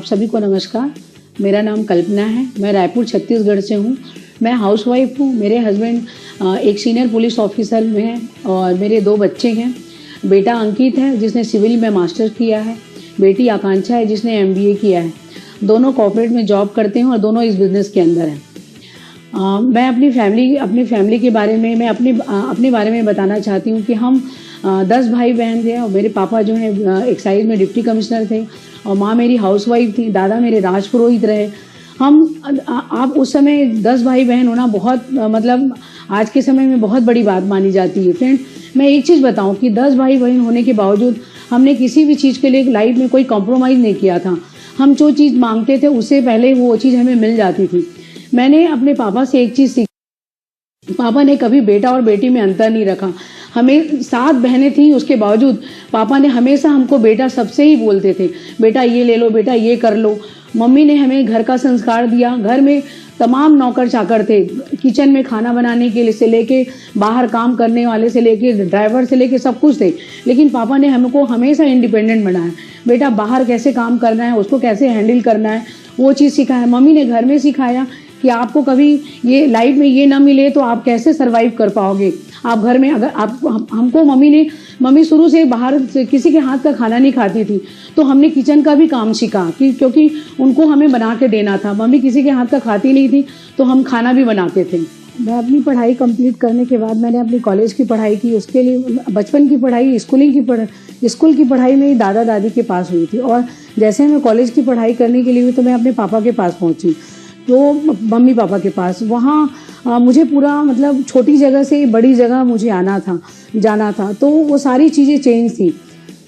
सभी को नमस्कार। मेरा नाम कल्पना है। मैं रायपुर छत्तीसगढ़ से हूँ। मैं हाउसवाइफ हूँ। मेरे हस्बैंड एक सीनियर पुलिस ऑफिसर में हैं और मेरे 2 बच्चे हैं। बेटा अंकित है जिसने सिविल में मास्टर किया है, बेटी आकांक्षा है जिसने MBA किया है। दोनों कॉर्पोरेट में जॉब करते हैं और दोनों इस बिज़नेस के अंदर हैं। मैं अपनी फैमिली के बारे में अपने बारे में बताना चाहती हूँ कि हम 10 भाई बहन थे और मेरे पापा जो हैं एक्साइज में डिप्टी कमिश्नर थे और माँ मेरी हाउसवाइफ थी। दादा मेरे राजपुरोहित रहे। आप उस समय 10 भाई बहन होना बहुत मतलब आज के समय में बहुत बड़ी बात मानी जाती है। फ्रेंड, मैं एक चीज़ बताऊं कि 10 भाई बहन होने के बावजूद हमने किसी भी चीज़ के लिए लाइफ में कोई कॉम्प्रोमाइज़ नहीं किया था। हम जो चीज़ मांगते थे उससे पहले वो चीज़ हमें मिल जाती थी। मैंने अपने पापा से एक चीज़ सीखी। पापा ने कभी बेटा और बेटी में अंतर नहीं रखा। हमें 7 बहनें थीं, उसके बावजूद पापा ने हमेशा हमको बेटा सबसे ही बोलते थे, बेटा ये ले लो, बेटा ये कर लो। मम्मी ने हमें घर का संस्कार दिया। घर में तमाम नौकर चाकर थे, किचन में खाना बनाने के लिए से लेके बाहर काम करने वाले से लेके ड्राइवर से लेके सब कुछ थे। लेकिन पापा ने हमको हमेशा इंडिपेंडेंट बनाया। बेटा बाहर कैसे काम करना है, उसको कैसे हैंडल करना है, वो चीज़ सिखाया। मम्मी ने घर में सिखाया कि आपको कभी ये लाइफ में ये ना मिले तो आप कैसे सरवाइव कर पाओगे। आप घर में अगर हमको मम्मी शुरू से बाहर से किसी के हाथ का खाना नहीं खाती थी, तो हमने किचन का भी काम सीखा क्योंकि उनको हमें बना के देना था। मम्मी किसी के हाथ का खाती नहीं थी तो हम खाना भी बनाते थे। मैं अपनी पढ़ाई कंप्लीट करने के बाद मैंने अपनी कॉलेज की पढ़ाई की। उसके लिए बचपन की पढ़ाई स्कूल की पढ़ाई मेरी दादा दादी के पास हुई थी और जैसे मैं कॉलेज की पढ़ाई करने के लिए हुई तो मैं अपने पापा के पास पहुंची, तो मम्मी पापा के पास। वहाँ मुझे पूरा मतलब छोटी जगह से बड़ी जगह मुझे जाना था, तो वो सारी चीज़ें चेंज थी,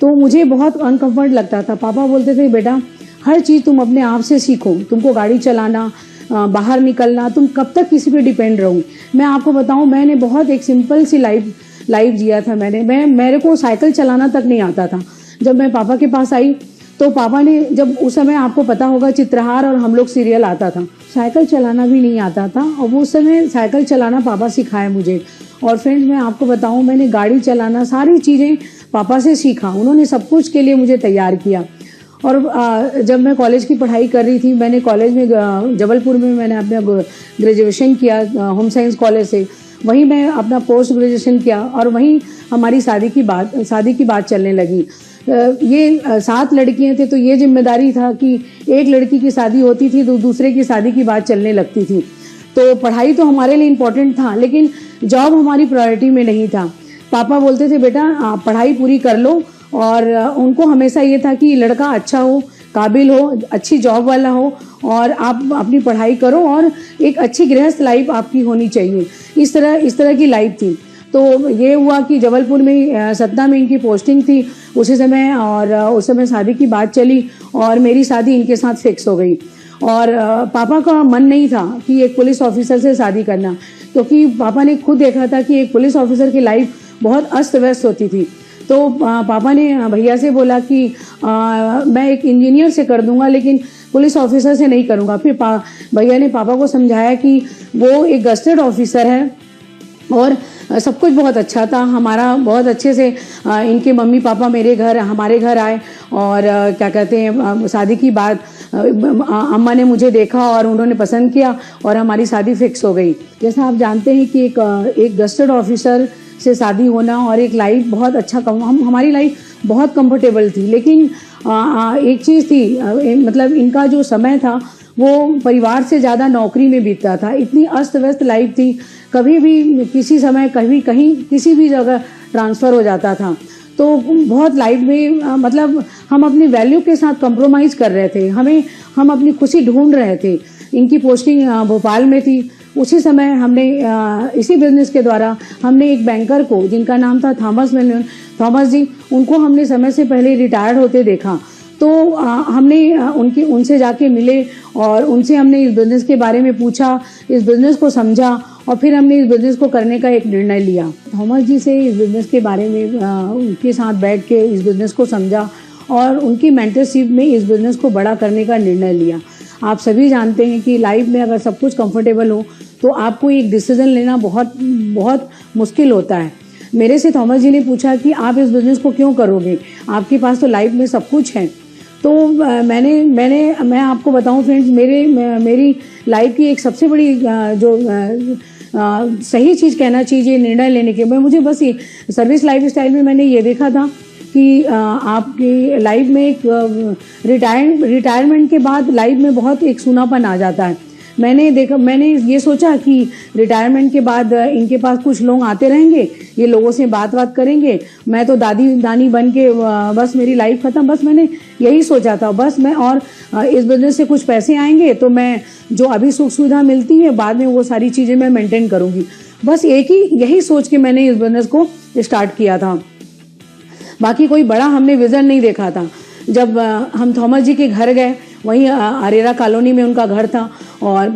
तो मुझे बहुत अनकम्फर्ट लगता था। पापा बोलते थे बेटा हर चीज़ तुम अपने आप से सीखो, तुमको गाड़ी चलाना, बाहर निकलना, तुम कब तक किसी पे डिपेंड रहो। मैं आपको बताऊं, मैंने बहुत एक सिंपल सी लाइफ जिया था। मेरे को साइकिल चलाना तक नहीं आता था। जब मैं पापा के पास आई तो पापा ने, जब उस समय आपको पता होगा चित्रहार और हम लोग सीरियल आता था, साइकिल चलाना भी नहीं आता था और वो समय साइकिल चलाना पापा सिखाए मुझे। और फ्रेंड्स, मैं आपको बताऊं, मैंने गाड़ी चलाना सारी चीज़ें पापा से सीखा। उन्होंने सब कुछ के लिए मुझे तैयार किया। और जब मैं कॉलेज की पढ़ाई कर रही थी, मैंने कॉलेज में जबलपुर में मैंने अपना ग्रेजुएशन किया होम साइंस कॉलेज से। वहीं मैं अपना पोस्ट ग्रेजुएशन किया और वहीं हमारी शादी की बात चलने लगी। ये 7 लड़कियां थी तो ये जिम्मेदारी था कि एक लड़की की शादी होती थी तो दूसरे की शादी की बात चलने लगती थी। तो पढ़ाई तो हमारे लिए इम्पोर्टेंट था लेकिन जॉब हमारी प्रायोरिटी में नहीं था। पापा बोलते थे बेटा आप पढ़ाई पूरी कर लो, और उनको हमेशा ये था कि लड़का अच्छा हो, काबिल हो, अच्छी जॉब वाला हो और आप अपनी पढ़ाई करो और एक अच्छी गृहस्थ लाइफ आपकी होनी चाहिए। इस तरह की लाइफ थी। तो ये हुआ कि जबलपुर में सतना में इनकी पोस्टिंग थी उसी समय, और उस समय शादी की बात चली और मेरी शादी इनके साथ फिक्स हो गई। और पापा का मन नहीं था कि एक पुलिस ऑफिसर से शादी करना, क्योंकि पापा ने खुद देखा था कि एक पुलिस ऑफिसर की लाइफ बहुत अस्त व्यस्त होती थी। तो पापा ने भैया से बोला कि मैं एक इंजीनियर से कर दूंगा लेकिन पुलिस ऑफिसर से नहीं करूंगा। फिर भैया ने पापा को समझाया कि वो एक गस्टेड ऑफिसर है और सब कुछ बहुत अच्छा था हमारा। बहुत अच्छे से इनके मम्मी पापा हमारे घर आए और क्या कहते हैं, शादी की बात अम्मा ने मुझे देखा और उन्होंने पसंद किया और हमारी शादी फिक्स हो गई। जैसा आप जानते हैं कि एक गस्टेड ऑफिसर से शादी होना और एक लाइफ बहुत अच्छा, हमारी लाइफ बहुत कंफर्टेबल थी। लेकिन एक चीज़ थी, मतलब इनका जो समय था वो परिवार से ज़्यादा नौकरी में बीतता था। इतनी अस्त व्यस्त लाइफ थी, कभी भी किसी समय कहीं किसी भी जगह ट्रांसफ़र हो जाता था। तो बहुत लाइफ में मतलब हम अपनी वैल्यू के साथ कंप्रोमाइज़ कर रहे थे। हम अपनी खुशी ढूंढ रहे थे। इनकी पोस्टिंग भोपाल में थी। उसी समय हमने इसी बिजनेस के द्वारा हमने एक बैंकर को, जिनका नाम था थॉमस जी, उनको हमने समय से पहले रिटायर्ड होते देखा। तो हमने उनसे जाके मिले और उनसे हमने इस बिज़नेस के बारे में पूछा, इस बिज़नेस को समझा और फिर हमने इस बिज़नेस को करने का एक निर्णय लिया। थॉमस जी से इस बिज़नेस के बारे में उनके साथ बैठ के इस बिज़नेस को समझा और उनकी मेंटरशिप में इस बिज़नेस को बड़ा करने का निर्णय लिया। आप सभी जानते हैं कि लाइफ में अगर सब कुछ कंफर्टेबल हो तो आपको एक डिसीजन लेना बहुत बहुत मुश्किल होता है। मेरे से थॉमस जी ने पूछा कि आप इस बिज़नेस को क्यों करोगे, आपके पास तो लाइफ में सब कुछ है। तो मैं आपको बताऊं फ्रेंड्स, मेरी लाइफ की एक सबसे बड़ी सही चीज़ कहना चाहिए निर्णय लेने के, मुझे बस ये सर्विस लाइफस्टाइल में मैंने ये देखा था कि आपकी लाइफ में एक रिटायरमेंट के बाद लाइफ में बहुत एक सूनापन आ जाता है। मैंने ये सोचा कि रिटायरमेंट के बाद इनके पास कुछ लोग आते रहेंगे, ये लोगों से बात करेंगे, मैं तो दादी दानी बन के बस मेरी लाइफ खत्म, बस मैंने यही सोचा था। बस मैं और इस बिजनेस से कुछ पैसे आएंगे तो मैं जो अभी सुख सुविधा मिलती है बाद में वो सारी चीज़ें मैं मेंटेन करूँगी। बस यही सोच के मैंने इस बिजनेस को स्टार्ट किया था। बाकी कोई बड़ा हमने विज़न नहीं देखा था। जब हम थॉमस जी के घर गए, वहीं अरेरा कॉलोनी में उनका घर था और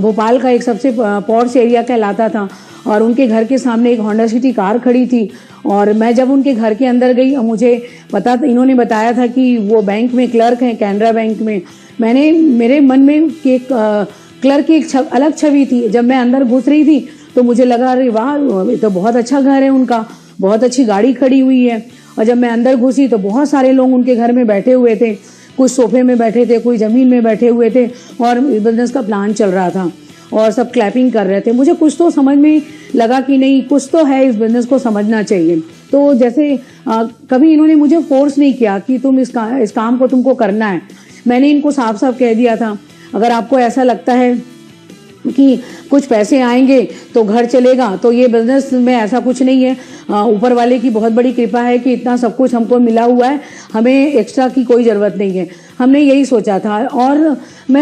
भोपाल का एक सबसे पॉश एरिया कहलाता था, और उनके घर के सामने एक होंडा सिटी कार खड़ी थी। और मैं जब उनके घर के अंदर गई, मुझे पता था, इन्होंने बताया था कि वो बैंक में क्लर्क हैं, कैनरा बैंक में। मेरे मन में एक क्लर्क की एक अलग छवि थी। जब मैं अंदर घुस रही थी तो मुझे लगा अरे वाह, ये तो बहुत अच्छा घर है उनका, बहुत अच्छी गाड़ी खड़ी हुई है। और जब मैं अंदर घुसी तो बहुत सारे लोग उनके घर में बैठे हुए थे, कुछ सोफे में बैठे थे, कोई ज़मीन में बैठे हुए थे, और बिजनेस का प्लान चल रहा था और सब क्लैपिंग कर रहे थे। मुझे कुछ तो समझ में लगा कि नहीं, कुछ तो है, इस बिजनेस को समझना चाहिए। तो जैसे कभी इन्होंने मुझे फोर्स नहीं किया कि तुम इस काम को तुमको करना है। मैंने इनको साफ साफ कह दिया था, अगर आपको ऐसा लगता है कि कुछ पैसे आएंगे तो घर चलेगा, तो ये बिजनेस में ऐसा कुछ नहीं है। ऊपर वाले की बहुत बड़ी कृपा है कि इतना सब कुछ हमको मिला हुआ है, हमें एक्स्ट्रा की कोई ज़रूरत नहीं है। हमने यही सोचा था। और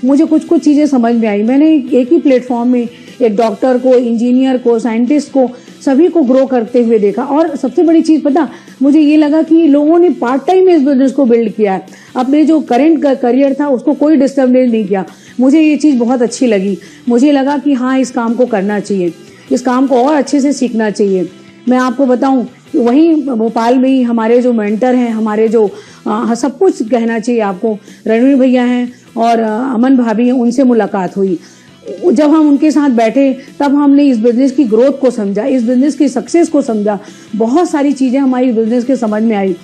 मुझे कुछ चीज़ें समझ में आई। मैंने एक ही प्लेटफॉर्म में एक डॉक्टर को, इंजीनियर को, साइंटिस्ट को, सभी को ग्रो करते हुए देखा। और सबसे बड़ी चीज़ पता, मुझे ये लगा कि लोगों ने पार्ट टाइम में इस बिजनेस को बिल्ड किया है, अपने जो करेंट करियर था उसको कोई डिस्टर्बेंस नहीं किया। मुझे ये चीज़ बहुत अच्छी लगी। मुझे लगा कि हाँ, इस काम को करना चाहिए, इस काम को और अच्छे से सीखना चाहिए। मैं आपको बताऊं, वहीं भोपाल में ही हमारे जो मेंटर हैं, हमारे जो सब कुछ कहना चाहिए आपको, रणवीर भैया हैं और अमन भाभी हैं, उनसे मुलाकात हुई। जब हम उनके साथ बैठे तब हमने इस बिज़नेस की ग्रोथ को समझा, इस बिज़नेस की सक्सेस को समझा। बहुत सारी चीज़ें हमारी बिज़नेस के समझ में आई।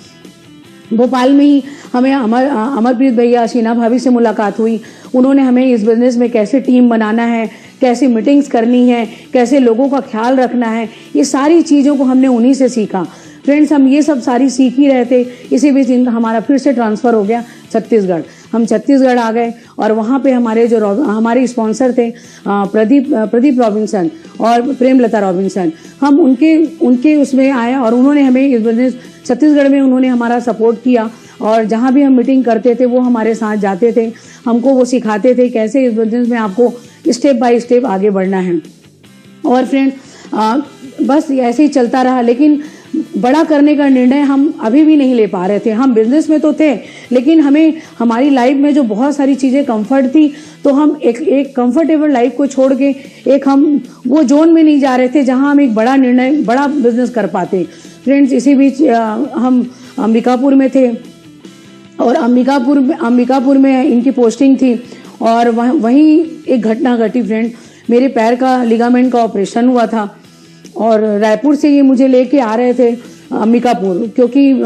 भोपाल में ही हमें अमरप्रीत भैया, शीना भाभी से मुलाकात हुई। उन्होंने हमें इस बिज़नेस में कैसे टीम बनाना है, कैसे मीटिंग्स करनी है, कैसे लोगों का ख्याल रखना है, ये सारी चीज़ों को हमने उन्हीं से सीखा। फ्रेंड्स, हम ये सब सारी सीख ही रहे थे। इसी बीच हमारा फिर से ट्रांसफ़र हो गया छत्तीसगढ़। हम छत्तीसगढ़ आ गए और वहाँ पे हमारे स्पॉन्सर थे प्रदीप रॉबिन्सन और प्रेमलता रॉबिन्सन। हम उनके उसमें आए और उन्होंने हमें इस बिजनेस छत्तीसगढ़ में उन्होंने हमारा सपोर्ट किया। और जहाँ भी हम मीटिंग करते थे वो हमारे साथ जाते थे, हमको वो सिखाते थे कैसे इस बिजनेस में आपको स्टेप बाय स्टेप आगे बढ़ना है। और फ्रेंड, बस ऐसे ही चलता रहा। लेकिन बड़ा करने का निर्णय हम अभी भी नहीं ले पा रहे थे। हम बिजनेस में तो थे, लेकिन हमें हमारी लाइफ में जो बहुत सारी चीज़ें कंफर्ट थी, तो हम एक कंफर्टेबल लाइफ को छोड़ के एक हम वो जोन में नहीं जा रहे थे जहां हम एक बड़ा निर्णय, बड़ा बिजनेस कर पाते। फ्रेंड्स, इसी बीच हम अंबिकापुर में थे और अंबिकापुर में इनकी पोस्टिंग थी और वहीं एक घटना घटी। फ्रेंड, मेरे पैर का लिगामेंट का ऑपरेशन हुआ था और रायपुर से ये मुझे लेके आ रहे थे अंबिकापुर, क्योंकि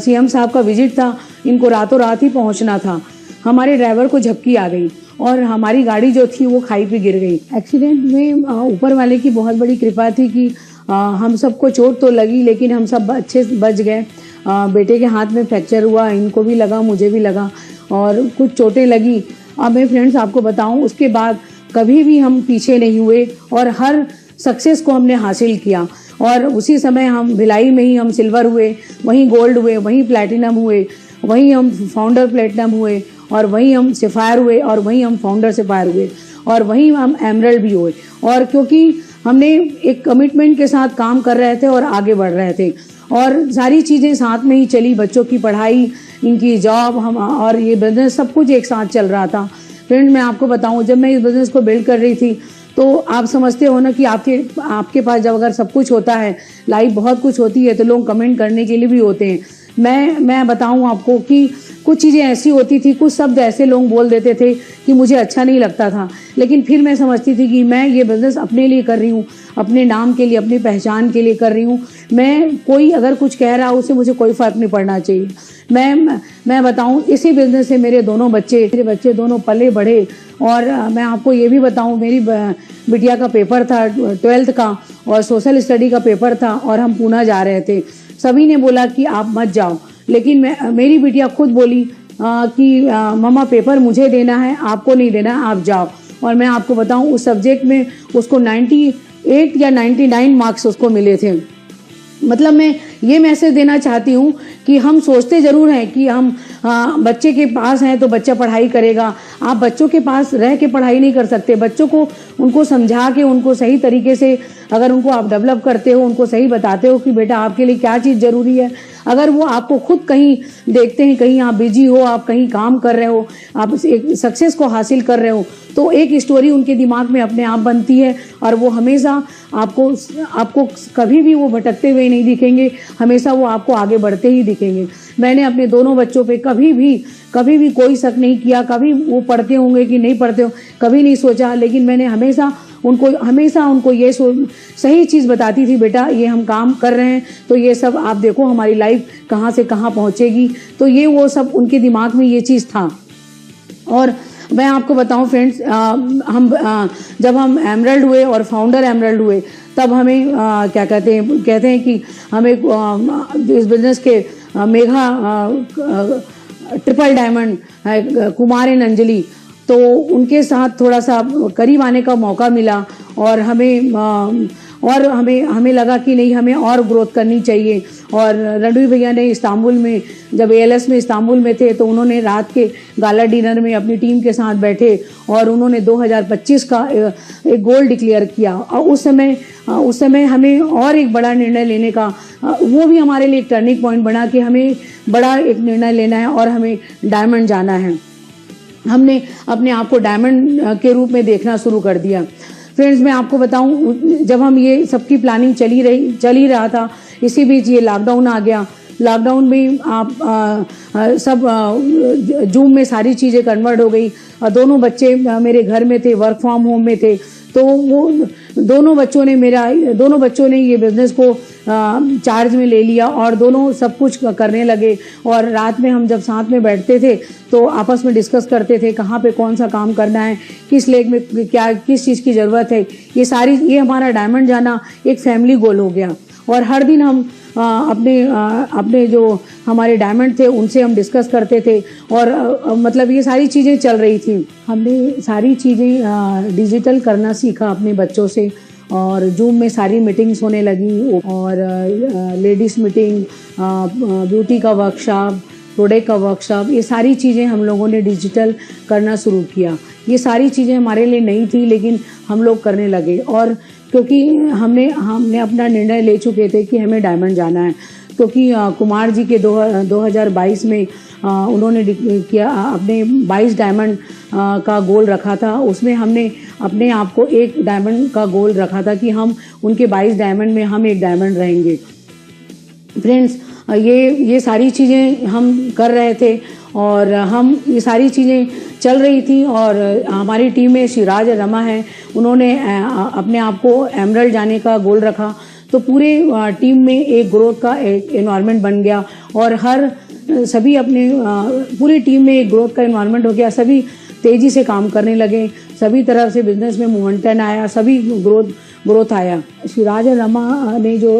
सीएम साहब का विजिट था, इनको रातों रात ही पहुंचना था। हमारे ड्राइवर को झपकी आ गई और हमारी गाड़ी जो थी वो खाई पे गिर गई। एक्सीडेंट में ऊपर वाले की बहुत बड़ी कृपा थी कि हम सबको चोट तो लगी, लेकिन हम सब अच्छे से बच गए। बेटे के हाथ में फ्रैक्चर हुआ, इनको भी लगा, मुझे भी लगा और कुछ चोटें लगी। अब मैं फ्रेंड्स आपको बताऊं, उसके बाद कभी भी हम पीछे नहीं हुए और हर सक्सेस को हमने हासिल किया। और उसी समय हम भिलाई में ही हम सिल्वर हुए, वहीं गोल्ड हुए, वहीं प्लैटिनम हुए, वहीं हम फाउंडर प्लैटिनम हुए और वहीं हम सफ़ायर हुए और वहीं हम फाउंडर सफ़ायर हुए और वहीं हम एमरल्ड भी हुए। और क्योंकि हमने एक कमिटमेंट के साथ काम कर रहे थे और आगे बढ़ रहे थे और सारी चीज़ें साथ में ही चली, बच्चों की पढ़ाई, इनकी जॉब, हम और ये बिज़नेस, सब कुछ एक साथ चल रहा था। फ्रेंड, मैं आपको बताऊं, जब मैं इस बिज़नेस को बिल्ड कर रही थी तो आप समझते हो ना कि आपके पास जब अगर सब कुछ होता है, लाइफ बहुत कुछ होती है, तो लोग कमेंट करने के लिए भी होते हैं, मैं बताऊं आपको कि कुछ चीज़ें ऐसी होती थी, कुछ शब्द ऐसे लोग बोल देते थे कि मुझे अच्छा नहीं लगता था, लेकिन फिर मैं समझती थी कि मैं ये बिज़नेस अपने लिए कर रही हूँ, अपने नाम के लिए, अपनी पहचान के लिए कर रही हूँ। मैं कोई अगर कुछ कह रहा उससे मुझे कोई फ़र्क नहीं पड़ना चाहिए। मैं बताऊं, इसी बिज़नेस से मेरे बच्चे दोनों पले बढ़े। और मैं आपको ये भी बताऊं, मेरी बिटिया का पेपर था 12th का और सोशल स्टडी का पेपर था और हम पूना जा रहे थे। सभी ने बोला कि आप मत जाओ, लेकिन मेरी बिटिया खुद बोली कि मम्मा पेपर मुझे देना है, आपको नहीं देना, आप जाओ। और मैं आपको बताऊं, उस सब्जेक्ट में उसको 98 या 99 मार्क्स उसको मिले थे। मतलब मैं ये मैसेज देना चाहती हूँ कि हम सोचते ज़रूर हैं कि हम बच्चे के पास हैं तो बच्चा पढ़ाई करेगा। आप बच्चों के पास रह के पढ़ाई नहीं कर सकते। बच्चों को उनको समझा के, उनको सही तरीके से अगर उनको आप डेवलप करते हो, उनको सही बताते हो कि बेटा आपके लिए क्या चीज़ ज़रूरी है, अगर वो आपको खुद कहीं देखते हैं, कहीं आप बिजी हो, आप कहीं काम कर रहे हो, आप एक सक्सेस को हासिल कर रहे हो, तो एक स्टोरी उनके दिमाग में अपने आप बनती है और वो हमेशा आपको कभी भी वो भटकते हुए नहीं दिखेंगे, हमेशा वो आपको आगे बढ़ते ही दिखेंगे। मैंने अपने दोनों बच्चों पे कभी भी कोई शक नहीं किया, कभी वो पढ़ते होंगे कि नहीं पढ़ते हो कभी नहीं सोचा, लेकिन मैंने हमेशा उनको ये सही चीज़ बताती थी, बेटा ये हम काम कर रहे हैं तो ये सब आप देखो हमारी लाइफ कहाँ से कहाँ पहुँचेगी। तो ये वो सब उनके दिमाग में ये चीज़ था। और मैं आपको बताऊं फ्रेंड्स, जब हम एमरल्ड हुए और फाउंडर एमरल्ड हुए, तब हमें क्या कहते हैं कि हमें इस बिजनेस के Megha triple diamond Kumar and Anjali, तो उनके साथ थोड़ा सा करीब आने का मौका मिला और हमें लगा कि नहीं, हमें और ग्रोथ करनी चाहिए। और रणवीर भैया ने इस्तांबुल में, जब ALS में इस्तांबुल में थे, तो उन्होंने रात के गाला डिनर में अपनी टीम के साथ बैठे और उन्होंने 2025 का एक गोल डिक्लेयर किया। और उस समय हमें और एक बड़ा निर्णय लेने का, वो भी हमारे लिए एक टर्निंग पॉइंट बना कि हमें बड़ा एक निर्णय लेना है और हमें डायमंड जाना है। हमने अपने आप को डायमंड के रूप में देखना शुरू कर दिया। फ्रेंड्स, मैं आपको बताऊं, जब हम ये सबकी प्लानिंग चल ही रहा था, इसी बीच ये लॉकडाउन आ गया। लॉकडाउन में आप सब जूम में सारी चीज़ें कन्वर्ट हो गई। दोनों बच्चे मेरे घर में थे, वर्क फ्रॉम होम में थे, तो वो दोनों बच्चों ने ये बिज़नेस को चार्ज में ले लिया और दोनों सब कुछ करने लगे। और रात में हम जब साथ में बैठते थे तो आपस में डिस्कस करते थे कहाँ पे कौन सा काम करना है, किस लेग में किस चीज़ की ज़रूरत है। ये हमारा डायमंड जाना एक फैमिली गोल हो गया। और हर दिन हम अपने जो हमारे डायमंड थे उनसे हम डिस्कस करते थे और मतलब ये सारी चीज़ें चल रही थी। हमने सारी चीज़ें डिजिटल करना सीखा अपने बच्चों से, और जूम में सारी मीटिंग्स होने लगी और लेडीज़ मीटिंग, ब्यूटी का वर्कशॉप, प्रोडक्ट का वर्कशॉप, ये सारी चीज़ें हम लोगों ने डिजिटल करना शुरू किया। ये सारी चीज़ें हमारे लिए नई थी, लेकिन हम लोग करने लगे। और क्योंकि हमने अपना निर्णय ले चुके थे कि हमें डायमंड जाना है, क्योंकि कुमार जी के 2022 में उन्होंने किया अपने 22 डायमंड का गोल रखा था। उसमें हमने अपने आप को 1 डायमंड का गोल रखा था कि हम उनके 22 डायमंड में हम 1 डायमंड रहेंगे। फ्रेंड्स, ये सारी चीज़ें हम कर रहे थे और ये सारी चीज़ें चल रही थी। और हमारी टीम में शिराज रमा है, उन्होंने अपने आप को एमरल्ड जाने का गोल रखा। तो पूरे टीम में एक ग्रोथ का एक एनवायरनमेंट बन गया और सभी अपने पूरी टीम में एक ग्रोथ का एनवायरनमेंट हो गया। सभी तेज़ी से काम करने लगे, सभी तरफ से बिजनेस में मोमेंटम आया, सभी ग्रोथ आया। शिराज रमा ने जो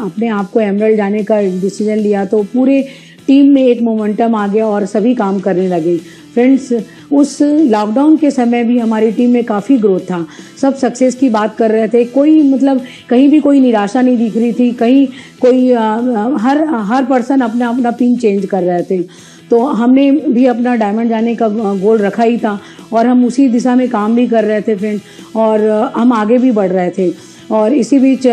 अपने आप को एमरल्ड जाने का डिसीजन लिया, तो पूरे टीम में एक मोमेंटम आ गया और सभी काम करने लगे। फ्रेंड्स, उस लॉकडाउन के समय भी हमारी टीम में काफ़ी ग्रोथ था। सब सक्सेस की बात कर रहे थे, कोई मतलब कहीं भी कोई निराशा नहीं दिख रही थी, कहीं कोई हर पर्सन अपना पिन चेंज कर रहे थे। तो हमने भी अपना डायमंड जाने का गोल रखा ही था और हम उसी दिशा में काम भी कर रहे थे फ्रेंड, और हम आगे भी बढ़ रहे थे। और इसी बीच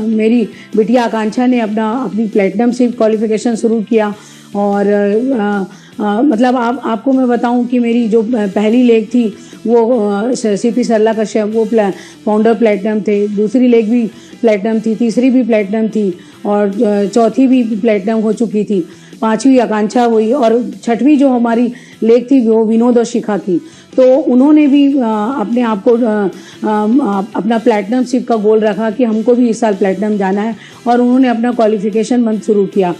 मेरी बिटिया आकांक्षा ने अपनी प्लेटिनम से क्वालिफिकेशन शुरू किया। और मतलब आपको मैं बताऊं कि मेरी जो पहली लेग थी वो सीपी सरला कश्यप वो फाउंडर प्लेटिनम थे, दूसरी लेग भी प्लेटिनम थी, तीसरी भी प्लेटिनम थी और चौथी भी प्लेटिनम हो चुकी थी, पांचवी आकांक्षा हुई और छठवीं जो हमारी लेग थी वो विनोद और शिखा की। तो उन्होंने भी अपने आप को अपना प्लेटिनम शिप का गोल रखा कि हमको भी इस साल प्लेटिनम जाना है और उन्होंने अपना क्वालिफिकेशन मंथ शुरू किया।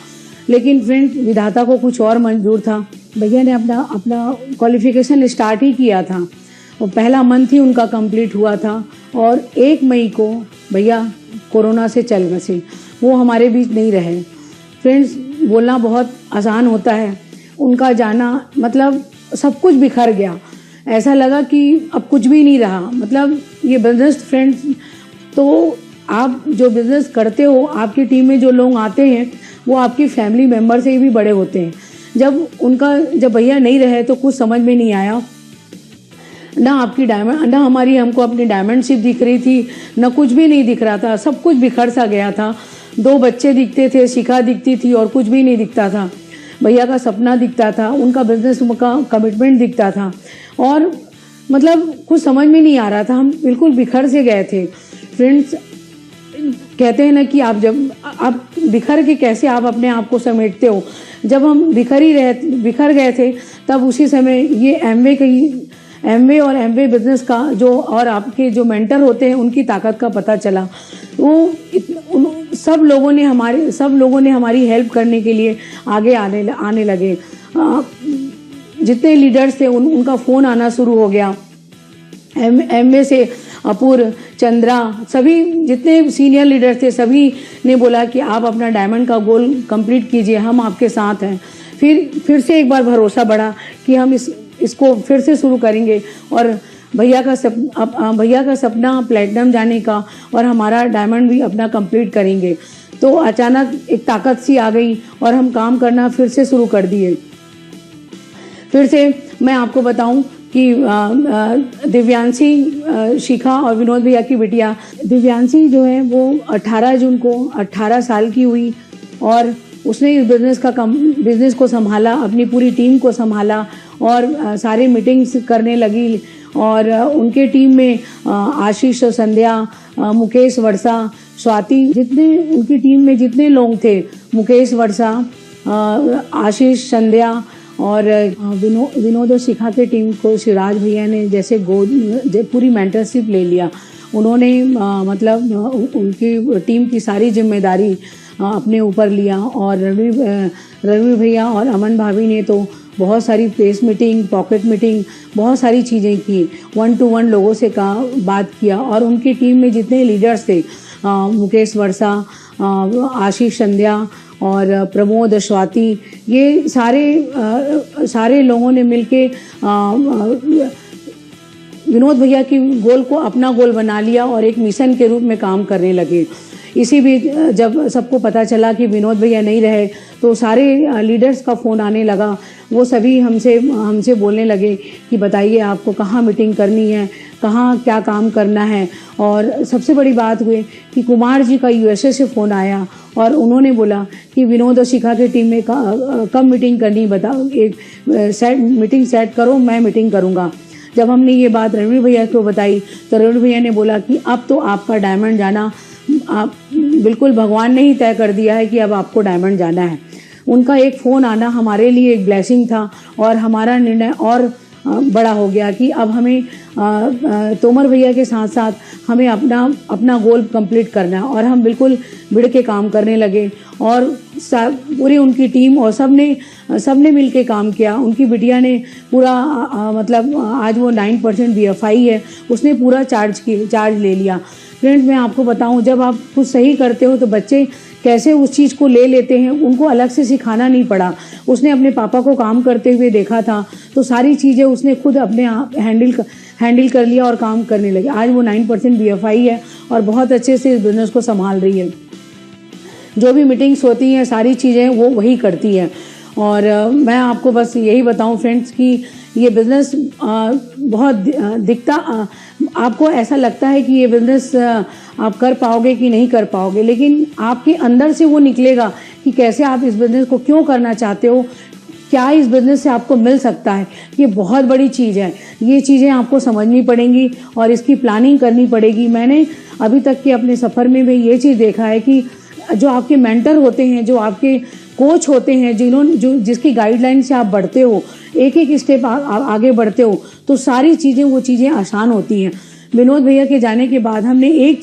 लेकिन फ्रेंड विधाता को कुछ और मंजूर था। भैया ने अपना क्वालिफिकेशन स्टार्ट ही किया था, वो पहला मंथ ही उनका कंप्लीट हुआ था और 1 मई को भैया कोरोना से चल बसे, वो हमारे बीच नहीं रहे। फ्रेंड्स बोलना बहुत आसान होता है, उनका जाना मतलब सब कुछ बिखर गया, ऐसा लगा कि अब कुछ भी नहीं रहा। मतलब ये बिजनेस फ्रेंड्स, तो आप जो बिजनेस करते हो आपकी टीम में जो लोग आते हैं वो आपकी फैमिली मेम्बर से भी बड़े होते हैं। जब भैया नहीं रहे तो कुछ समझ में नहीं आया, ना आपकी डायमंड, ना हमारी हमको अपनी डायमंडशिप दिख रही थी, ना कुछ भी नहीं दिख रहा था, सब कुछ बिखर सा गया था। 2 बच्चे दिखते थे, शिखा दिखती थी और कुछ भी नहीं दिखता था। भैया का सपना दिखता था, उनका बिजनेस का कमिटमेंट दिखता था और मतलब कुछ समझ में नहीं आ रहा था, हम बिल्कुल बिखर से गए थे। फ्रेंड्स कहते हैं ना कि आप बिखर के कैसे आप अपने आप को समेटते हो। जब हम बिखर गए थे तब उसी समय ये एमवे और एमवे बिजनेस का जो और आपके जो मेंटर होते हैं उनकी ताकत का पता चला। सब लोगों ने हमारी हेल्प करने के लिए आगे आने लगे। जितने लीडर्स थे उनका फ़ोन आना शुरू हो गया। एमवे से अपूर्व, चंद्रा, सभी जितने सीनियर लीडर थे सभी ने बोला कि आप अपना डायमंड का गोल कंप्लीट कीजिए, हम आपके साथ हैं। फिर से एक बार भरोसा बढ़ा कि हम इसको फिर से शुरू करेंगे और भैया का सपना प्लेटिनम जाने का और हमारा डायमंड भी अपना कंप्लीट करेंगे। तो अचानक एक ताकत सी आ गई और हम काम करना फिर से शुरू कर दिए। फिर से मैं आपको बताऊं कि दिव्यांशी, शिखा और विनोद भैया की बिटिया दिव्यांशी जो है वो 18 जून को 18 साल की हुई और उसने इस बिजनेस को संभाला, अपनी पूरी टीम को संभाला और सारी मीटिंग्स करने लगी। और उनके टीम में आशीष, संध्या, मुकेश, वर्षा, स्वाति, उनकी टीम में जितने लोग थे, मुकेश, वर्षा, आशीष, संध्या और विनोद और शिखा के टीम को शिवराज भैया ने जैसे पूरी मेंटरशिप ले लिया। उन्होंने मतलब उनकी टीम की सारी जिम्मेदारी अपने ऊपर लिया और रणवीर भैया और अमन भाभी ने तो बहुत सारी प्रेस मीटिंग, पॉकेट मीटिंग, बहुत सारी चीज़ें की, 1-to-1 लोगों से बात किया और उनकी टीम में जितने लीडर्स थे, मुकेश, वर्षा, आशीष, संध्या और प्रमोद, स्वाति, ये सारे लोगों ने मिलके विनोद भैया की गोल को अपना गोल बना लिया और एक मिशन के रूप में काम करने लगे। इसी बीच जब सबको पता चला कि विनोद भैया नहीं रहे तो सारे लीडर्स का फ़ोन आने लगा। वो सभी हमसे बोलने लगे कि बताइए आपको कहाँ मीटिंग करनी है, कहाँ क्या काम करना है। और सबसे बड़ी बात हुई कि कुमार जी का यूएसए से फ़ोन आया और उन्होंने बोला कि विनोद और शिखा की टीम में कब मीटिंग करनी बताओ, एक मीटिंग सेट करो, मैं मीटिंग करूँगा। जब हमने ये बात रणवीर भैया को बताई तो रणवीर भैया ने बोला कि अब तो आपका डायमंड जाना आप बिल्कुल भगवान ने ही तय कर दिया है कि अब आपको डायमंड जाना है। उनका एक फ़ोन आना हमारे लिए एक ब्लेसिंग था और हमारा निर्णय और बड़ा हो गया कि अब हमें तोमर भैया के साथ साथ हमें अपना गोल कंप्लीट करना है और हम बिल्कुल भिड़ के काम करने लगे और पूरी उनकी टीम और सबने मिल के काम किया। उनकी बिटिया ने पूरा मतलब आज वो 9% BFI है, उसने पूरा चार्ज ले लिया। फ्रेंड्स मैं आपको बताऊं, जब आप कुछ सही करते हो तो बच्चे कैसे उस चीज़ को ले लेते हैं, उनको अलग से सिखाना नहीं पड़ा। उसने अपने पापा को काम करते हुए देखा था तो सारी चीज़ें उसने खुद अपने आप हैंडल कर लिया और काम करने लगे। आज वो 9% BFI है और बहुत अच्छे से इस बिज़नेस को संभाल रही है। जो भी मीटिंग्स होती हैं सारी चीज़ें वो वही करती है। और मैं आपको बस यही बताऊं फ्रेंड्स कि ये बिज़नेस बहुत दिखता, आपको ऐसा लगता है कि ये बिज़नेस आप कर पाओगे कि नहीं कर पाओगे, लेकिन आपके अंदर से वो निकलेगा कि कैसे आप इस बिज़नेस को क्यों करना चाहते हो, क्या इस बिजनेस से आपको मिल सकता है, ये बहुत बड़ी चीज़ है। ये चीज़ें आपको समझनी पड़ेंगी और इसकी प्लानिंग करनी पड़ेगी। मैंने अभी तक के अपने सफ़र में भी ये चीज़ देखा है कि जो आपके मेंटर होते हैं, जो आपके कोच होते हैं, जिसकी गाइडलाइन से आप बढ़ते हो, एक एक स्टेप आगे बढ़ते हो, तो सारी चीज़ें वो चीज़ें आसान होती हैं। विनोद भैया के जाने के बाद हमने एक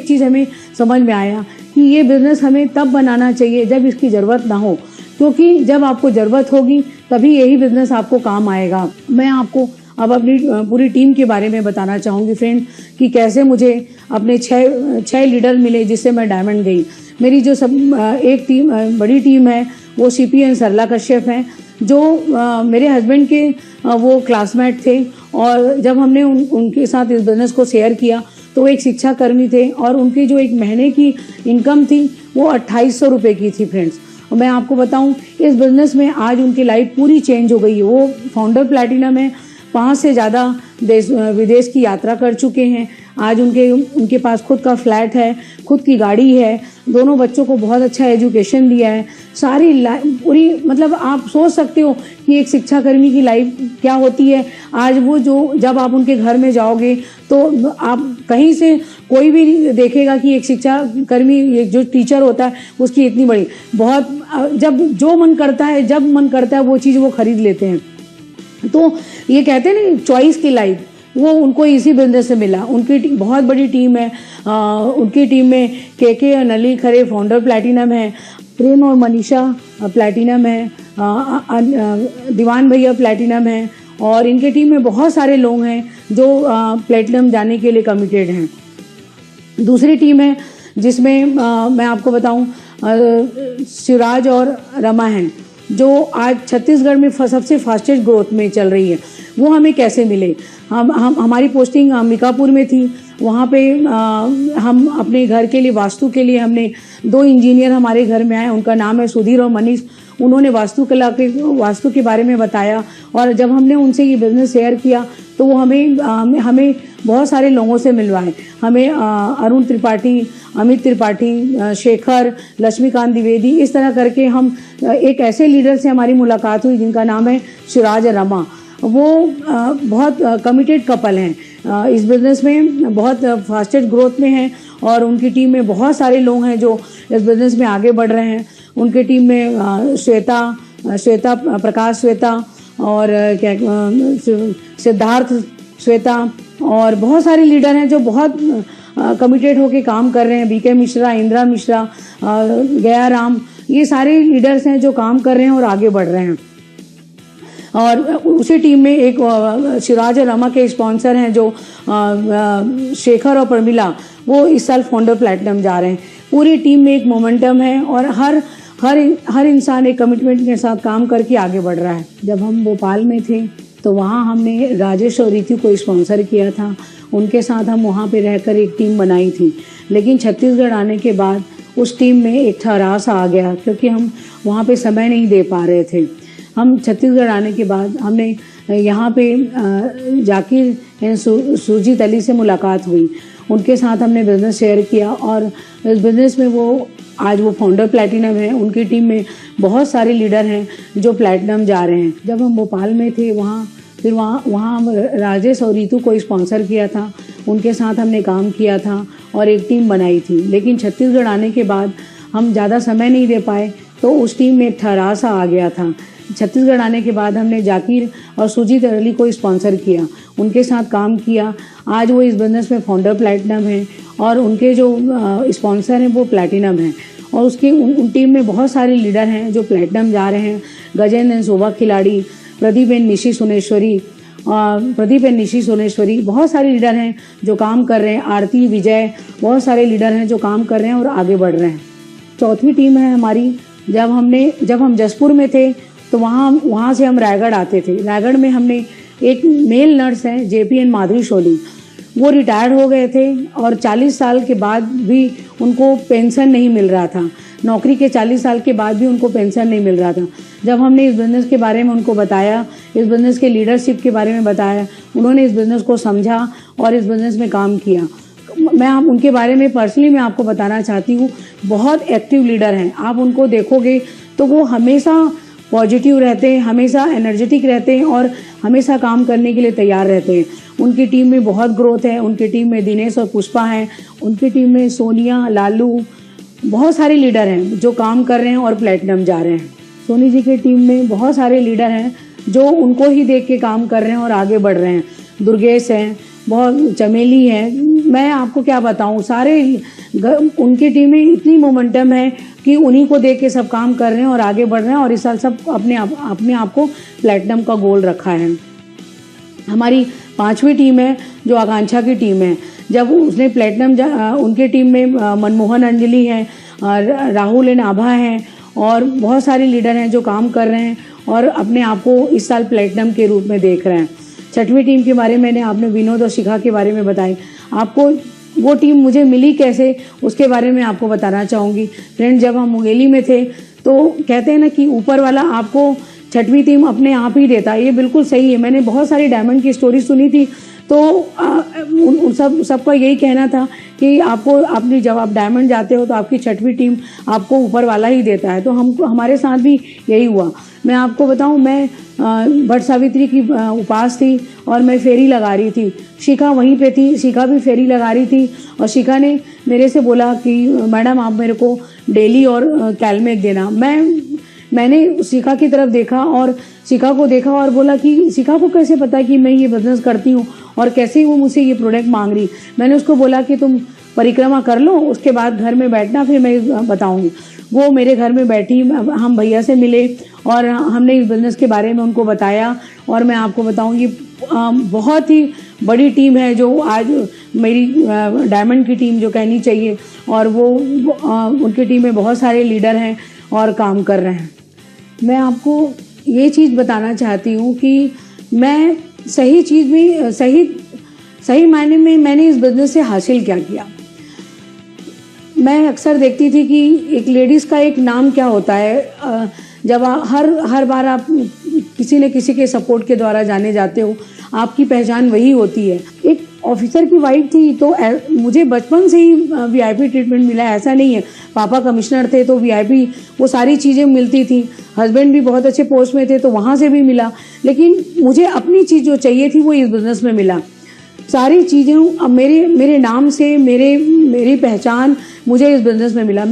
चीज़ हमें समझ में आया कि ये बिज़नेस हमें तब बनाना चाहिए जब इसकी ज़रूरत ना हो, क्योंकि जब आपको ज़रूरत होगी तभी यही बिज़नेस आपको काम आएगा। मैं आपको अब अपनी पूरी टीम के बारे में बताना चाहूँगी फ्रेंड, कि कैसे मुझे अपने छः लीडर मिले जिससे मैं डायमंड गई। मेरी जो एक टीम बड़ी टीम है वो CPN सरला कश्यप हैं, जो मेरे हस्बैंड के वो क्लासमेट थे, और जब हमने उनके साथ इस बिज़नेस को शेयर किया तो वो एक शिक्षा कर्मी थे और उनकी जो एक महीने की इनकम थी वो 2800 रुपये की थी फ्रेंड्स। और मैं आपको बताऊं, इस बिज़नेस में आज उनकी लाइफ पूरी चेंज हो गई है। वो फाउंडर प्लैटिनम है, 5 से ज़्यादा विदेश की यात्रा कर चुके हैं। आज उनके पास खुद का फ्लैट है, खुद की गाड़ी है, दोनों बच्चों को बहुत अच्छा एजुकेशन दिया है। सारी पूरी मतलब आप सोच सकते हो कि एक शिक्षाकर्मी की लाइफ क्या होती है। आज वो जब आप उनके घर में जाओगे तो आप कहीं से कोई भी देखेगा कि एक शिक्षाकर्मी, एक जो टीचर होता है उसकी इतनी बड़ी बहुत जब मन करता है वो चीज़ वो खरीद लेते हैं। तो ये कहते हैं ना चॉइस की लाइफ, वो उनको इसी बिजनेस से मिला। उनकी बहुत बड़ी टीम है। उनकी टीम में के और नली खरे फाउंडर प्लैटिनम है, प्रेम और मनीषा प्लैटिनम है, दीवान भैया प्लैटिनम है, और इनके टीम में बहुत सारे लोग हैं जो प्लैटिनम जाने के लिए कमिटेड हैं। दूसरी टीम है जिसमें मैं आपको बताऊं शिवराज और रमा हैं, जो आज छत्तीसगढ़ में सबसे फास्टेस्ट ग्रोथ में चल रही है। वो हमें कैसे मिले? हमारी पोस्टिंग अंबिकापुर में थी। वहाँ पे हम अपने घर के लिए, वास्तु के लिए, हमने 2 इंजीनियर हमारे घर में आए। उनका नाम है सुधीर और मनीष। उन्होंने वास्तु के बारे में बताया, और जब हमने उनसे ये बिज़नेस शेयर किया तो वो हमें बहुत सारे लोगों से मिलवाए। हमें अरुण त्रिपाठी, अमित त्रिपाठी, शेखर, लक्ष्मीकांत द्विवेदी, इस तरह करके हम एक ऐसे लीडर से हमारी मुलाकात हुई जिनका नाम है शिवराज और रमा। वो बहुत कमिटेड कपल हैं, इस बिज़नेस में बहुत फास्टेस्ट ग्रोथ में हैं, और उनकी टीम में बहुत सारे लोग हैं जो इस बिज़नेस में आगे बढ़ रहे हैं। उनके टीम में श्वेता प्रकाश श्वेता, और सिद्धार्थ श्वेता, और बहुत सारे लीडर हैं जो बहुत कमिटेड होके काम कर रहे हैं। BK मिश्रा, इंदिरा मिश्रा, गया राम, ये सारे लीडर्स हैं जो काम कर रहे हैं और आगे बढ़ रहे हैं। और उसी टीम में एक शिवराज और रमा के स्पॉन्सर हैं जो शेखर और प्रमिला, वो इस साल फाउंडर प्लैटिनम जा रहे हैं। पूरी टीम में एक मोमेंटम है और हर इंसान एक कमिटमेंट के साथ काम करके आगे बढ़ रहा है। जब हम भोपाल में थे तो वहाँ हमने राजेश और रितु को स्पॉन्सर किया था। उनके साथ हम वहाँ पे रहकर एक टीम बनाई थी। लेकिन छत्तीसगढ़ आने के बाद उस टीम में एक ठहराव सा आ गया, क्योंकि हम वहाँ पे समय नहीं दे पा रहे थे। हम छत्तीसगढ़ आने के बाद हमने यहाँ पे जाकिर एंड सुरजीत अली से मुलाकात हुई। उनके साथ हमने बिज़नेस शेयर किया, और इस बिज़नेस में आज वो फाउंडर प्लैटिनम है। उनकी टीम में बहुत सारे लीडर हैं जो प्लैटिनम जा रहे हैं। जब हम भोपाल में थे वहाँ हम राजेश और रितु को स्पॉन्सर किया था। उनके साथ हमने काम किया था और एक टीम बनाई थी। लेकिन छत्तीसगढ़ आने के बाद हम ज़्यादा समय नहीं दे पाए, तो उस टीम में एक ठहराव सा आ गया था। छत्तीसगढ़ आने के बाद हमने जाकिर और सुरजीत अली को स्पॉन्सर किया, उनके साथ काम किया। आज वो इस बिज़नेस में फाउंडर प्लैटिनम हैं, और उनके जो स्पॉन्सर हैं वो प्लैटिनम हैं। और उन टीम में बहुत सारे लीडर हैं जो प्लैटिनम जा रहे हैं। गजेंद्र एंड शोभा खिलाड़ी, प्रदीप एंड निशी सोनेश्वरी, बहुत सारे लीडर हैं जो काम कर रहे हैं। आरती, विजय, बहुत सारे लीडर हैं जो काम कर रहे हैं और आगे बढ़ रहे हैं। चौथी टीम है हमारी, जब हम जसपुर में थे तो वहाँ से हम रायगढ़ आते थे। रायगढ़ में हमने एक मेल नर्स हैं JPN माधुरी शोली, वो रिटायर्ड हो गए थे और 40 साल के बाद भी उनको पेंशन नहीं मिल रहा था। नौकरी के 40 साल के बाद भी उनको पेंशन नहीं मिल रहा था। जब हमने इस बिज़नेस के बारे में उनको बताया, इस बिज़नेस के लीडरशिप के बारे में बताया, उन्होंने इस बिज़नेस को समझा और इस बिज़नेस में काम किया। मैं उनके बारे में पर्सनली मैं आपको बताना चाहती हूँ, बहुत एक्टिव लीडर हैं। आप उनको देखोगे तो वो हमेशा पॉजिटिव रहते हैं, हमेशा एनर्जेटिक रहते हैं और हमेशा काम करने के लिए तैयार रहते हैं। उनकी टीम में बहुत ग्रोथ है। उनकी टीम में दिनेश और पुष्पा हैं, उनकी टीम में सोनिया, लालू, बहुत सारे लीडर हैं जो काम कर रहे हैं और प्लेटिनम जा रहे हैं। सोनी जी की टीम में बहुत सारे लीडर हैं जो उनको ही देख के काम कर रहे हैं और आगे बढ़ रहे हैं। दुर्गेश हैं, बहुत चमेली है, मैं आपको क्या बताऊं, सारे उनकी टीम में इतनी मोमेंटम है कि उन्हीं को देख के सब काम कर रहे हैं और आगे बढ़ रहे हैं और इस साल सब अपने आप को प्लेटिनम का गोल रखा है। हमारी 5वीं टीम है जो आकांक्षा की टीम है। जब उसने प्लेटिनम, उनके टीम में मनमोहन अंजलि हैं, राहुल एंड आभा हैं और बहुत सारे लीडर हैं जो काम कर रहे हैं और अपने आप को इस साल प्लेटिनम के रूप में देख रहे हैं। 6वीं टीम के बारे में आपने विनोद और शिखा के बारे में बताई। आपको वो टीम मुझे मिली कैसे, उसके बारे में आपको बताना चाहूँगी। फ्रेंड, जब हम मुंगेली में थे तो कहते हैं ना कि ऊपर वाला आपको 6वीं टीम अपने आप ही देता है। ये बिल्कुल सही है। मैंने बहुत सारी डायमंड की स्टोरी सुनी थी तो उन सबका यही कहना था कि आपको अपनी, जब आप डायमंड जाते हो तो आपकी 6वीं टीम आपको ऊपर वाला ही देता है। तो हमारे साथ भी यही हुआ। मैं आपको बताऊं, मैं वट सावित्री की उपास थी और मैं फेरी लगा रही थी। शिखा वहीं पे थी, शिखा भी फेरी लगा रही थी और शिखा ने मेरे से बोला कि मैडम आप मेरे को डेली और कैलमेक देना। मैंने शिखा की तरफ देखा और शिखा को देखा और बोला कि शिखा को कैसे पता कि मैं ये बिजनेस करती हूँ और कैसे वो मुझसे ये प्रोडक्ट मांग रही। मैंने उसको बोला कि तुम परिक्रमा कर लो, उसके बाद घर में बैठना, फिर मैं बताऊंगी। वो मेरे घर में बैठी, हम भैया से मिले और हमने इस बिज़नेस के बारे में उनको बताया। और मैं आपको बताऊंगी, बहुत ही बड़ी टीम है जो आज मेरी डायमंड की टीम जो कहनी चाहिए, और वो उनकी टीम में बहुत सारे लीडर हैं और काम कर रहे हैं। मैं आपको ये चीज़ बताना चाहती हूँ कि मैं सही चीज़ में सही मायने में मैंने इस बिज़नेस से हासिल क्या किया। मैं अक्सर देखती थी कि एक लेडीज़ का एक नाम क्या होता है। जब हर बार आप किसी न किसी के सपोर्ट के द्वारा जाने जाते हो, आपकी पहचान वही होती है। एक ऑफिसर की वाइफ थी तो मुझे बचपन से ही वीआईपी ट्रीटमेंट मिला, ऐसा नहीं है। पापा कमिश्नर थे तो वीआईपी वो सारी चीज़ें मिलती थी। हस्बैंड भी बहुत अच्छे पोस्ट में थे तो वहाँ से भी मिला। लेकिन मुझे अपनी चीज़ जो चाहिए थी वो इस बिज़नेस में मिला। सारी चीज़ें अब मेरे नाम से मेरी पहचान मुझे इस बिज़नेस में मिला।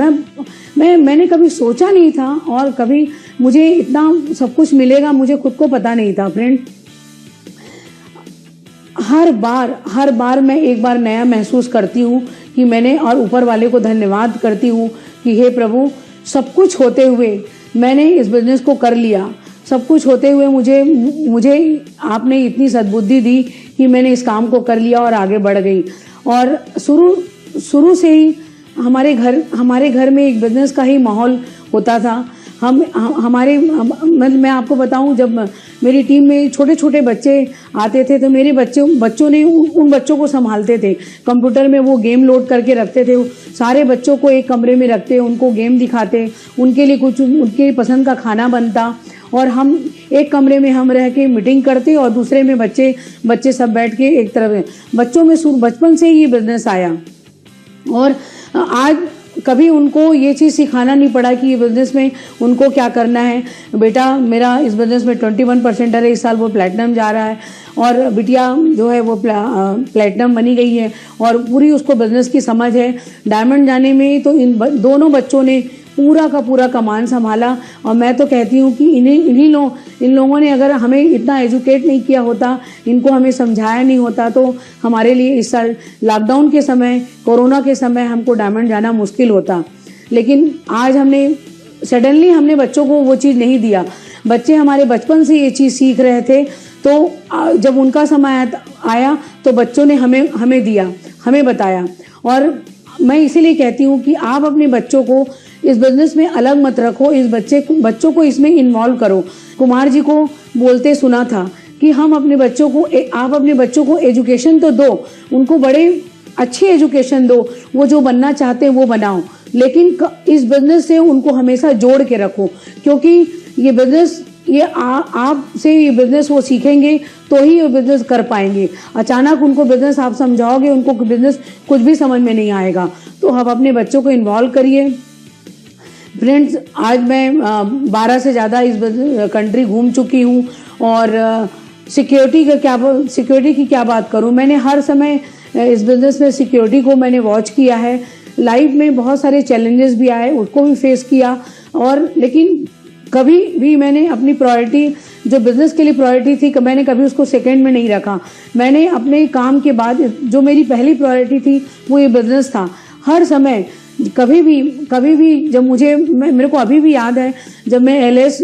मैंने कभी सोचा नहीं था और कभी मुझे इतना सब कुछ मिलेगा मुझे खुद को पता नहीं था। फ्रेंड, हर बार मैं एक बार नया महसूस करती हूँ कि मैंने, और ऊपर वाले को धन्यवाद करती हूँ कि हे प्रभु, सब कुछ होते हुए मैंने इस बिज़नेस को कर लिया। सब कुछ होते हुए मुझे आपने इतनी सद्बुद्धि दी कि मैंने इस काम को कर लिया और आगे बढ़ गई। और शुरू से ही हमारे घर में एक बिज़नेस का ही माहौल होता था। मैं आपको बताऊं, जब मेरी टीम में छोटे छोटे बच्चे आते थे तो मेरे बच्चों ने उन बच्चों को संभालते थे। कंप्यूटर में वो गेम लोड करके रखते थे। सारे बच्चों को एक कमरे में रखते, उनको गेम दिखाते, उनके लिए कुछ उनके पसंद का खाना बनता और हम एक कमरे में हम रह के मीटिंग करते और दूसरे में बच्चे सब बैठ के एक तरफ। बच्चों में बचपन से ही ये बिजनेस आया और आज कभी उनको ये चीज़ सिखाना नहीं पड़ा कि ये बिज़नेस में उनको क्या करना है। बेटा मेरा इस बिज़नेस में 21 परसेंटर है, इस साल वो प्लैटिनम जा रहा है और बिटिया जो है वो प्लैटिनम बनी गई है और पूरी उसको बिज़नेस की समझ है। डायमंड जाने में तो इन दोनों बच्चों ने पूरा का पूरा कमान संभाला। और मैं तो कहती हूँ कि इन लोगों ने अगर हमें इतना एजुकेट नहीं किया होता, इनको हमें समझाया नहीं होता, तो हमारे लिए इस साल लॉकडाउन के समय, कोरोना के समय हमको डायमंड जाना मुश्किल होता। लेकिन आज सडनली हमने बच्चों को वो चीज़ नहीं दिया। बच्चे हमारे बचपन से ये चीज़ सीख रहे थे, तो जब उनका समय आया तो बच्चों ने हमें दिया, हमें बताया। और मैं इसीलिए कहती हूँ कि आप अपने बच्चों को इस बिज़नेस में अलग मत रखो, इस बच्चों को इसमें इन्वॉल्व करो। कुमार जी को बोलते सुना था कि आप अपने बच्चों को एजुकेशन तो दो, उनको बड़े अच्छी एजुकेशन दो, वो जो बनना चाहते हैं वो बनाओ, लेकिन इस बिज़नेस से उनको हमेशा जोड़ के रखो। क्योंकि ये बिज़नेस आपसे ये बिज़नेस वो सीखेंगे तो ही ये बिज़नेस कर पाएंगे। अचानक उनको बिज़नेस आप समझाओगे, उनको बिज़नेस कुछ भी समझ में नहीं आएगा। तो आप अपने बच्चों को इन्वॉल्व करिए। फ्रेंड्स, आज मैं 12 से ज़्यादा इस कंट्री घूम चुकी हूँ और सिक्योरिटी की क्या बात करूँ। मैंने हर समय इस बिज़नेस में सिक्योरिटी को मैंने वॉच किया है। लाइफ में बहुत सारे चैलेंजेस भी आए, उसको भी फेस किया, और लेकिन कभी भी मैंने अपनी प्रायोरिटी, जो बिज़नेस के लिए प्रायोरिटी थी, मैंने कभी उसको सेकंड में नहीं रखा। मैंने अपने काम के बाद जो मेरी पहली प्रायोरिटी थी वो ये बिज़नेस था। हर समय कभी भी जब मेरे को अभी भी याद है, जब मैं LS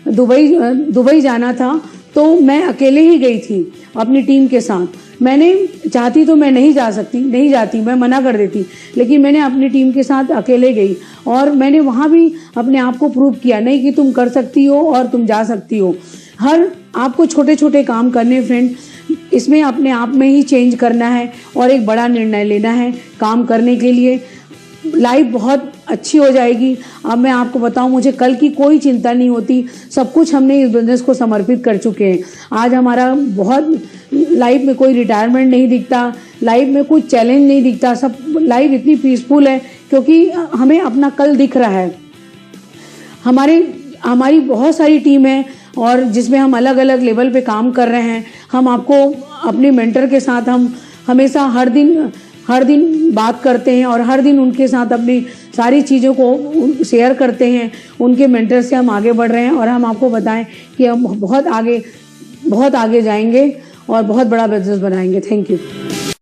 दुबई जाना था तो मैं अकेले ही गई थी अपनी टीम के साथ। मैंने चाहती तो मैं नहीं जाती, मैं मना कर देती, लेकिन मैंने अपनी टीम के साथ अकेले गई और मैंने वहाँ भी अपने आप को प्रूव किया, नहीं कि तुम कर सकती हो और तुम जा सकती हो। आपको छोटे छोटे काम करने फ्रेंड, इसमें अपने आप में ही चेंज करना है और एक बड़ा निर्णय लेना है काम करने के लिए। लाइफ बहुत अच्छी हो जाएगी। अब मैं आपको बताऊं, मुझे कल की कोई चिंता नहीं होती। सब कुछ हमने इस बिज़नेस को समर्पित कर चुके हैं। आज हमारा बहुत लाइफ में कोई रिटायरमेंट नहीं दिखता, लाइफ में कोई चैलेंज नहीं दिखता। सब लाइफ इतनी पीसफुल है क्योंकि हमें अपना कल दिख रहा है। हमारी बहुत सारी टीम है और जिसमें हम अलग अलग लेवल पे काम कर रहे हैं। हम आपको अपने मेंटर के साथ हम हमेशा हर दिन बात करते हैं और हर दिन उनके साथ अपनी सारी चीज़ों को शेयर करते हैं। उनके मेंटर से हम आगे बढ़ रहे हैं और हम आपको बताएं कि हम बहुत आगे जाएंगे और बहुत बड़ा बिजनेस बनाएंगे। Thank you.